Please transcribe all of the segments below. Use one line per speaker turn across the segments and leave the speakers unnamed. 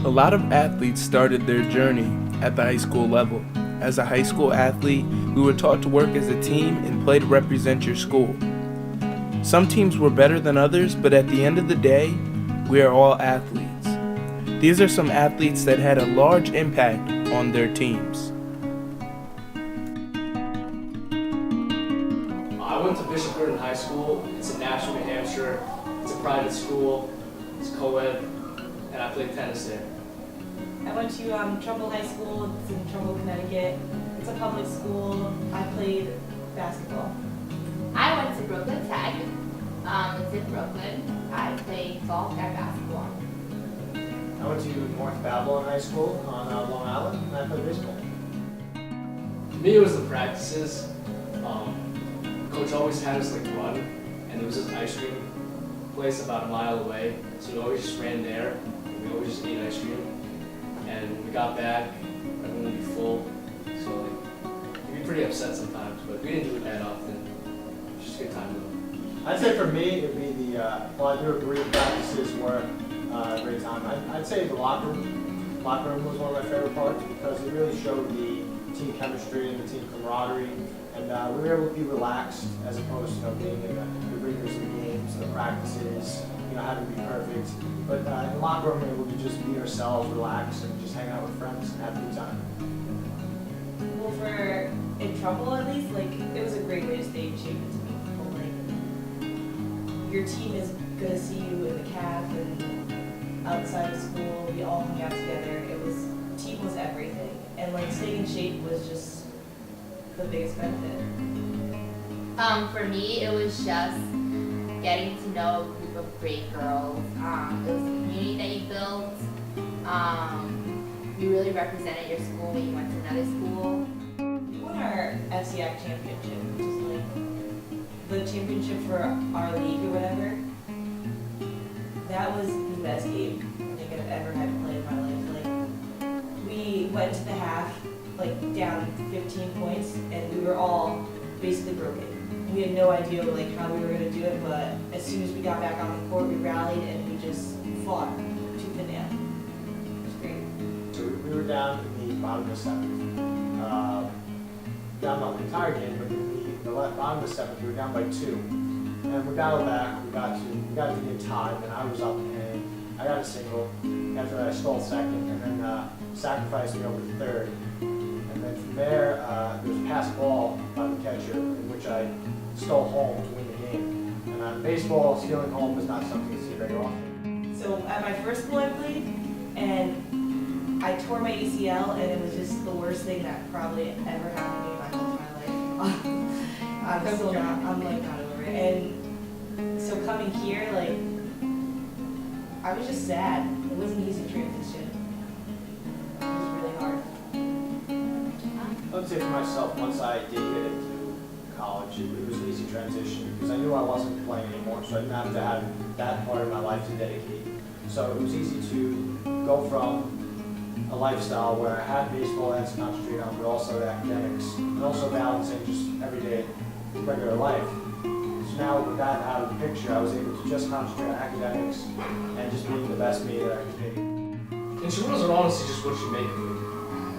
A lot of athletes started their journey at the high school level. As a high school athlete, we were taught to work as a team and play to represent your school. Some teams were better than others, but at the end of the day, we are all athletes. These are some athletes that had a large impact on their teams.
I went to Bishop Gordon High School. It's in Nashua, New Hampshire. It's a private school. It's co-ed, and I played tennis there.
I went to Trumbull High School. It's in Trumbull, Connecticut. It's a public school. I played basketball.
I went to Brooklyn Tech. It's in Brooklyn. I played golf and basketball.
I went to North Babylon High School on Long Island, and I played baseball.
For me, it was the practices. Coach always had us run, and there was this ice cream place about a mile away, so we always just ran there. And we always just ate ice cream, and when we got back, everyone would be full. So we'd be pretty upset sometimes, but we didn't do it that often. It was just a good time though.
I'd say for me, it'd be I do agree with practices were a great time. I'd say the locker room. Locker room was one of my favorite parts because it really showed the team chemistry and the team camaraderie. And we were able to be relaxed as opposed to being in the rigors of the games, the practices, having to be perfect. But in the locker room, we were able to just be ourselves, relax, and just hang out with friends and have a good time.
Well, for in Trumbull at least, it was a great way to stay in shape and to meet people. Your team is gonna see you in the caf and outside of school. We all hung out together. Team was everything, and staying in shape was just the biggest benefit.
For me, it was just getting to know a group of great girls. It was the community that you built. You really represented your school when you went to another school.
We won our FCAC championship, which is the championship for our league or whatever. That was the best game I think I've ever had to play in my life. We went to the half, down 15 points, and we were all basically broken. We had no idea how we were going to do it, but as soon as we got back on the court, we rallied and we just fought tooth and nail. It was great.
So we were down in the bottom of the seventh. Down not the entire game, but in the bottom of the seventh, we were down by 2. And we battled back. We got to get tied, and I was up, and I got a single after I stole second, and then sacrificed me over to third. And then from there, there was a pass ball by the catcher, in which I stole home to win the game. And baseball, stealing home was not something you see very often.
So at my first school I played, and I tore my ACL, and it was just the worst thing that probably ever happened to me in my whole entire life. I'm still not, I'm not over it. And so coming here, I was just sad. It wasn't an easy transition. It was really hard.
I would say for myself, once I did get into college, it was an easy transition because I knew I wasn't playing anymore, so I didn't have to have that part of my life to dedicate. So it was easy to go from a lifestyle where I had baseball I had to concentrate on, but also the academics, and also balancing just everyday regular life. So now with that out of the picture, I was able to just concentrate on academics and just being the best me that I could be.
Intramural are honestly just what you make of it.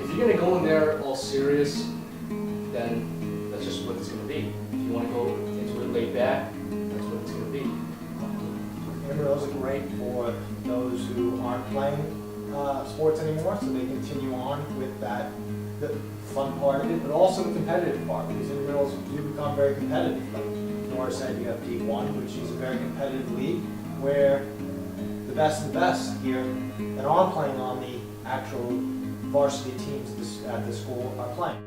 If you're going to go in there all serious, then that's just what it's going to be. If you want to go into it laid back, that's what it's going to be.
Intramurals are great for those who aren't playing sports anymore, so they continue on with the fun part of it, but also the competitive part, because intramurals do become very competitive. Like Nora said, you have League One, which is a very competitive league, where the best of the best here that aren't playing on the actual varsity teams at the school are playing.